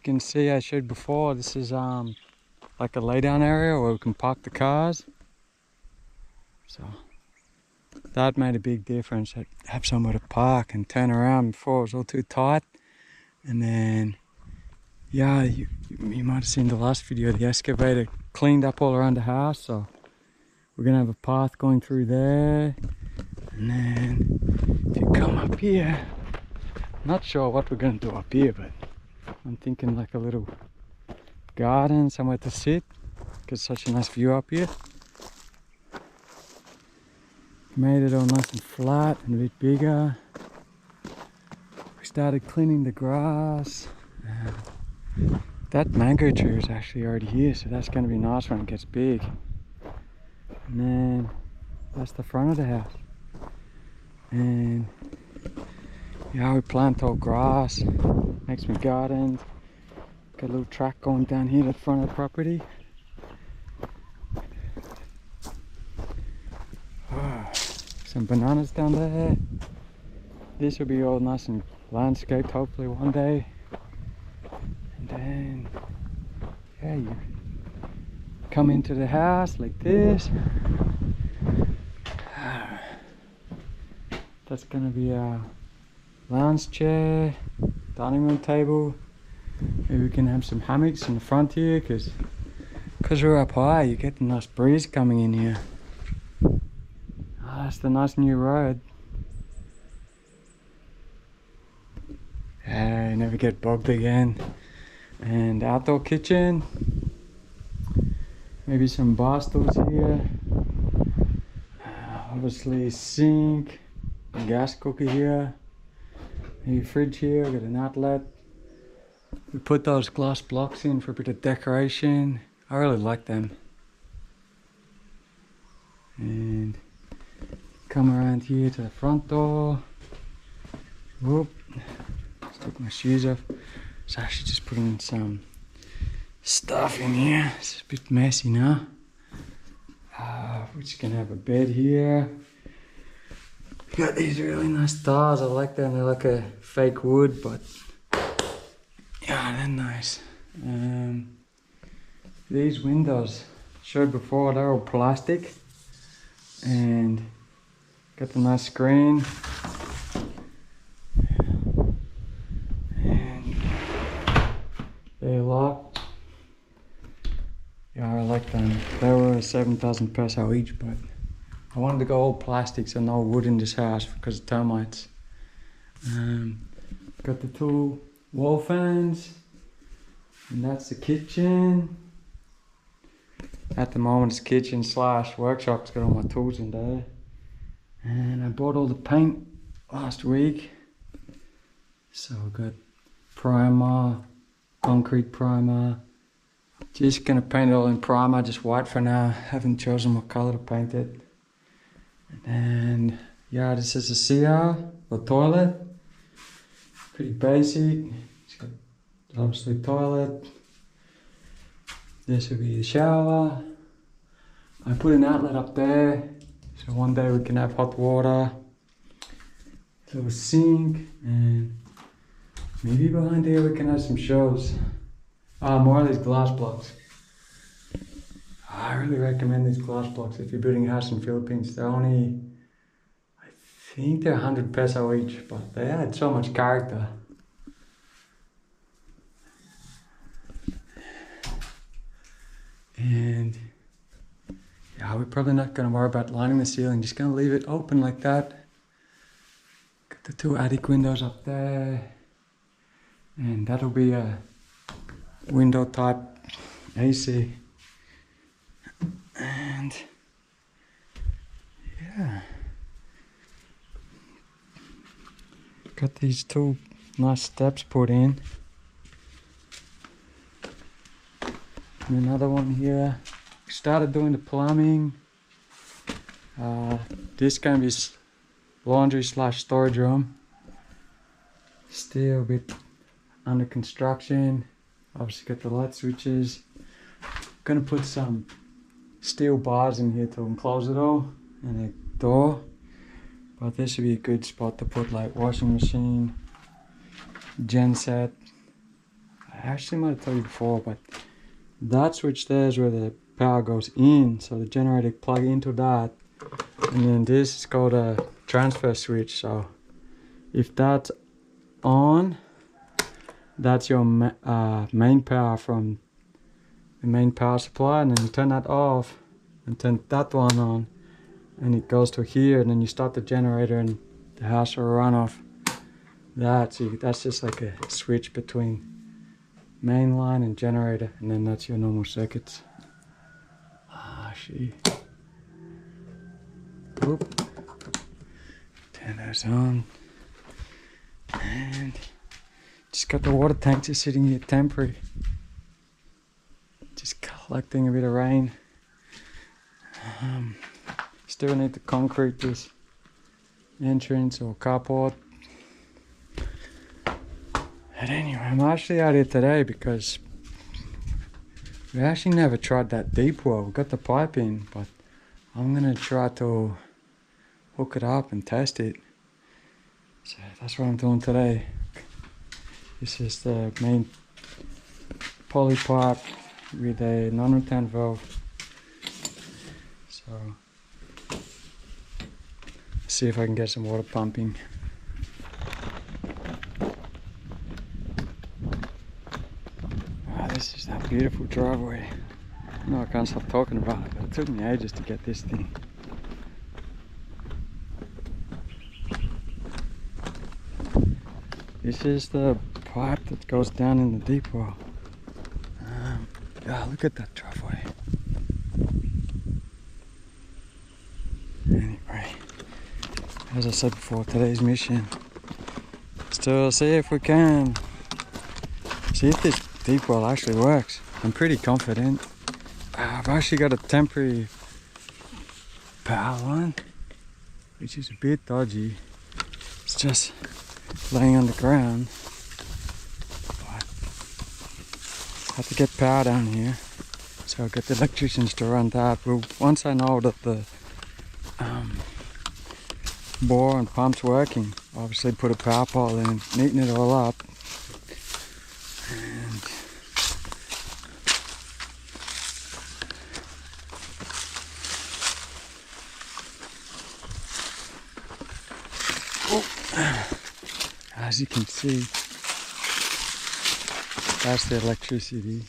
can see, I showed before, this is like a lay down area where we can park the cars. So that made a big difference. I have somewhere to park and turn around. Before it was all too tight. And then, yeah, you might have seen the last video, the excavator cleaned up all around the house. So we're gonna have a path going through there. And then if you come up here, not sure what we're gonna do up here, but I'm thinking like a little garden, somewhere to sit. Got such a nice view up here. Made it all nice and flat and a bit bigger. We started cleaning the grass. That mango tree is actually already here, so that's going to be nice when it gets big. And then that's the front of the house. And yeah, we plant all grass, make some gardens. Got a little track going down here to the front of the property. Some bananas down there. This will be all nice and landscaped hopefully one day. And then, yeah, you come into the house like this. That's gonna be a lounge chair, dining room table. Maybe we can have some hammocks in the front here, because we're up high, you get a nice breeze coming in here. That's the nice new road. Never get bogged again. And outdoor kitchen. Maybe some bar stools here. Obviously sink, a gas cooker here. Maybe fridge here, got an outlet. We put those glass blocks in for a bit of decoration. I really like them. And come around here to the front door. Whoop. Let's take my shoes off. So actually just putting some stuff in here. It's a bit messy now. We're just gonna have a bed here. Got these really nice tiles. I like them. They're like a fake wood, but yeah, they're nice. These windows, showed before, they're all plastic. And got the nice screen. And they lock. Yeah, I like them. They were 7,000 peso each, but I wanted to go all plastic, so no wood in this house because of termites. Got the two wall fans. And that's the kitchen. At the moment it's kitchen / workshop. It's got all my tools in there. And I bought all the paint last week. So I've got primer, concrete primer. Just gonna paint it all in primer, just white for now. Haven't chosen what color to paint it. And yeah, this is a CR, the toilet. Pretty basic. It's got obviously toilet. This will be the shower. I put an outlet up there. So one day we can have hot water, little sink, and maybe behind here we can have some shelves. More of these glass blocks. I really recommend these glass blocks if you're building a house in Philippines. They're only, I think they're 100 peso each, but they add so much character. And yeah, we're probably not going to worry about lining the ceiling, just going to leave it open like that. Got the two attic windows up there. And that'll be a window type AC. And yeah. Got these two nice steps put in. And another one here. Started doing the plumbing. This can be laundry / storage room. Still a bit under construction. Obviously got the light switches. Gonna put some steel bars in here to enclose it all and a door. But this would be a good spot to put like washing machine, gen set. I actually might have told you before, but that switch there is where the power goes in, so the generator plug into that, and then this is called a transfer switch. So if that's on, that's your main power from the main power supply, and then you turn that off and turn that one on, and it goes to here, and then you start the generator and the house will run off that. So that's just like a switch between main line and generator, and then that's your normal circuits. Oop. Turn those on, and just got the water tank just sitting here temporary, just collecting a bit of rain. Still need to concrete this entrance or carport. But anyway, I'm actually out here today because we actually never tried that deep well. We got the pipe in, but I'm gonna try to hook it up and test it. So that's what I'm doing today. This is the main poly pipe with a non-return valve. So see if I can get some water pumping. This is that beautiful driveway. No, I can't stop talking about it, but it took me ages to get this thing. This is the pipe that goes down in the deep well. Look at that driveway. Anyway, as I said before, today's mission is to see if we can see if this deep well actually works. I'm pretty confident. I've actually got a temporary power line, which is a bit dodgy. It's just laying on the ground. But I have to get power down here, so I'll get the electricians to run that. Well, once I know that the bore and pump's working, obviously put a power pole in, neaten it all up, and as you can see, that's the electricity,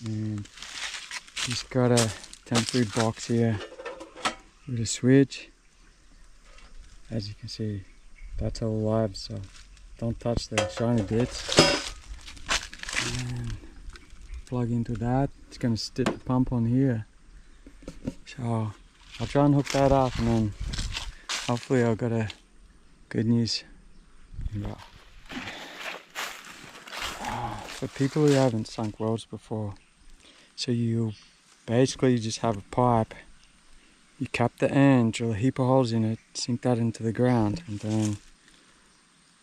and he's got a temporary box here with a switch. As you can see, that's all live, so don't touch the shiny bits. And plug into that. It's going to stick the pump on here. So I'll try and hook that up, and then hopefully I'll get a good news. For people who haven't sunk wells before, so you basically just have a pipe, you cap the end, drill a heap of holes in it, sink that into the ground, and then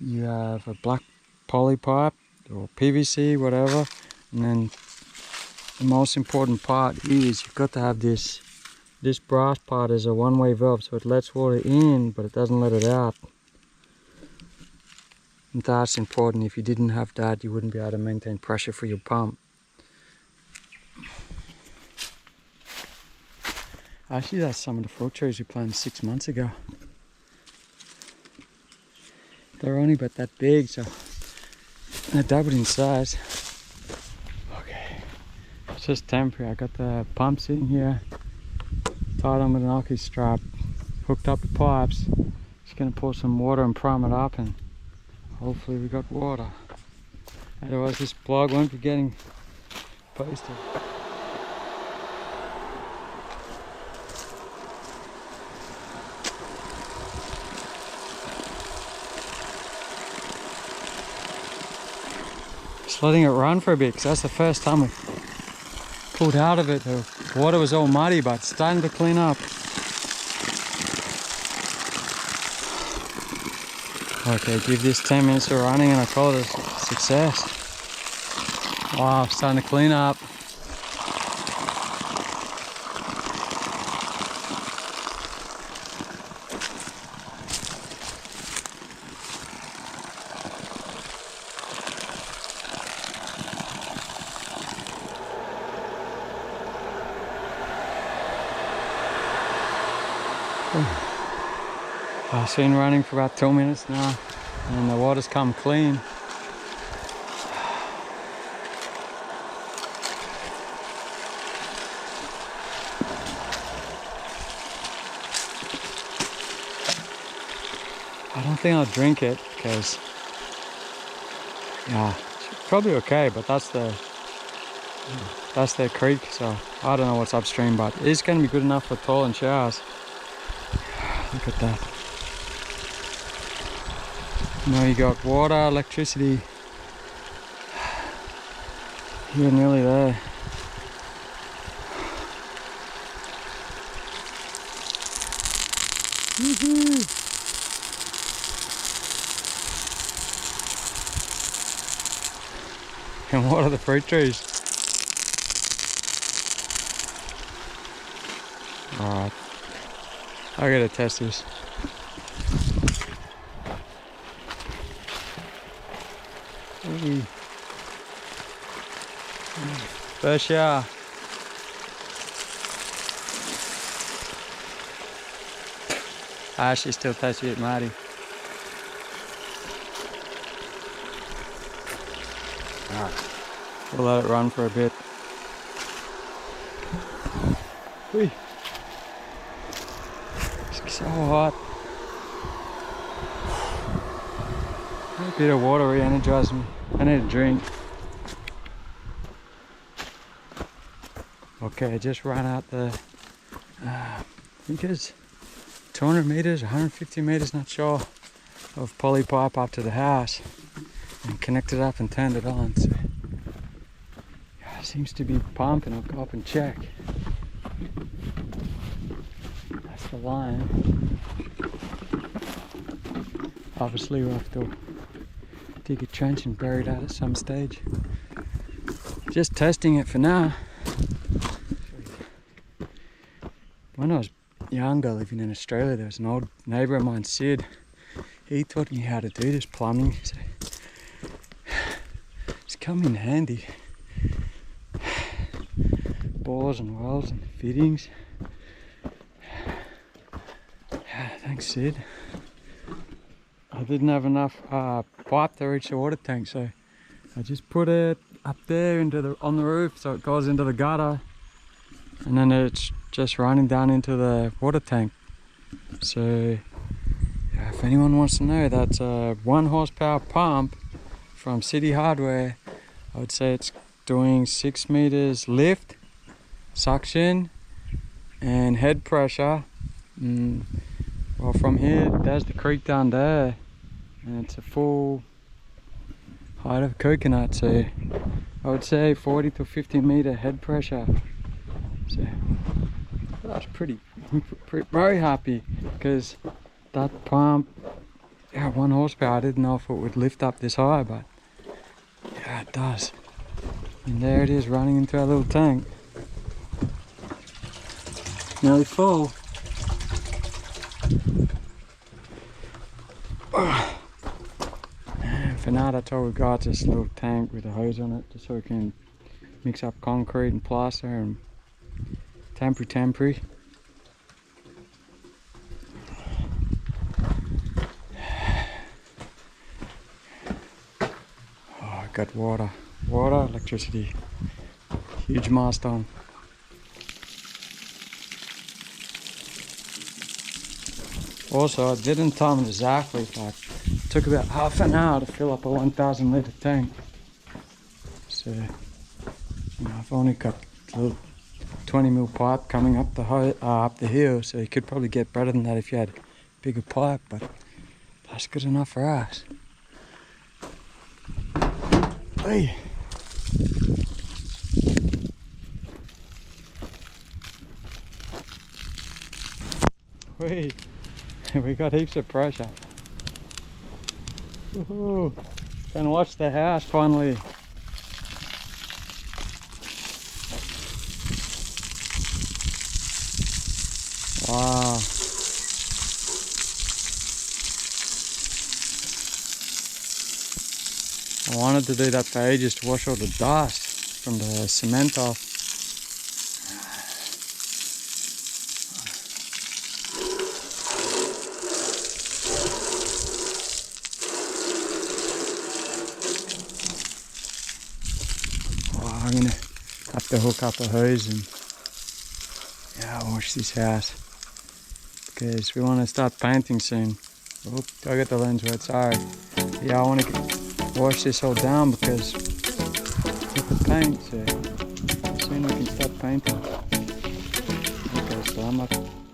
you have a black poly pipe or PVC, whatever, and then the most important part is you've got to have this brass part as a one-way valve, so it lets water in but it doesn't let it out. And that's important. If you didn't have that, you wouldn't be able to maintain pressure for your pump. Actually, that's some of the fruit trees we planted 6 months ago. They're only about that big, so they doubled in size. Okay, it's just temporary. I got the pumps in here, tied on with an Oki strap, hooked up the pipes. Just gonna pour some water and prime it up, and hopefully we got water. Otherwise this blog won't be getting posted. Just letting it run for a bit, because that's the first time we pulled out of it. The water was all muddy, but it's starting to clean up. Okay, give this 10 minutes of running and I call it a success. Wow, it's starting to clean up. I've been running for about 2 minutes now and the water's come clean. I don't think I'll drink it because, yeah, it's probably okay, but that's the creek, so I don't know what's upstream, but it's going to be good enough for toilet and showers. Look at that. Now you got water, electricity. You're nearly there. Woohoo! And what are the fruit trees? Alright, I gotta test this. Ooh. First shower. I actually still taste a bit muddy. Alright, we'll let it run for a bit. Whee. It's so hot. A bit of water re-energizes me. I need a drink. Okay, I just ran out the, I think it's 200 meters, 150 meters, not sure, of poly pipe up to the house and connected up and turned it on. So, yeah, it seems to be pumping. I'll go up and check. That's the line. Obviously we'll have to dig a trench and bury that at some stage. Just testing it for now. When I was younger, living in Australia, there was an old neighbour of mine, Sid. He taught me how to do this plumbing, so it's come in handy. Bores and wells and fittings. Yeah, thanks, Sid. I didn't have enough pipe to reach the water tank, so I just put it up there on the roof so it goes into the gutter, and then it's just running down into the water tank. So yeah, if anyone wants to know, that's a 1 horsepower pump from City Hardware. I would say it's doing 6 meters lift, suction and head pressure. Well, from here there's the creek down there and it's a full height of coconut, so I would say 40 to 50 meter head pressure. So that's pretty very happy, because that pump, yeah, 1 horsepower, I didn't know if it would lift up this high, but yeah, it does. And there it is running into our little tank. Nearly full. And for now, that's all we've got, this little tank with a hose on it, just so we can mix up concrete and plaster and temporary. Oh, I got water, electricity, huge milestone. Also, I didn't time it exactly, but it took about half an hour to fill up a 1,000 litre tank. So, you know, I've only got a little 20 mil pipe coming up the hill, so you could probably get better than that if you had bigger pipe, but that's good enough for us. Hey. We got heaps of pressure. Woohoo! Can watch the house finally. Wow. I wanted to do that for ages, to wash all the dust from the cement off. hook up a hose and wash this house, because we want to start painting soon. Oop, I got the lens wet, sorry. Yeah, I want to wash this all down because with the paint, so soon we can start painting. Okay, so I'm up.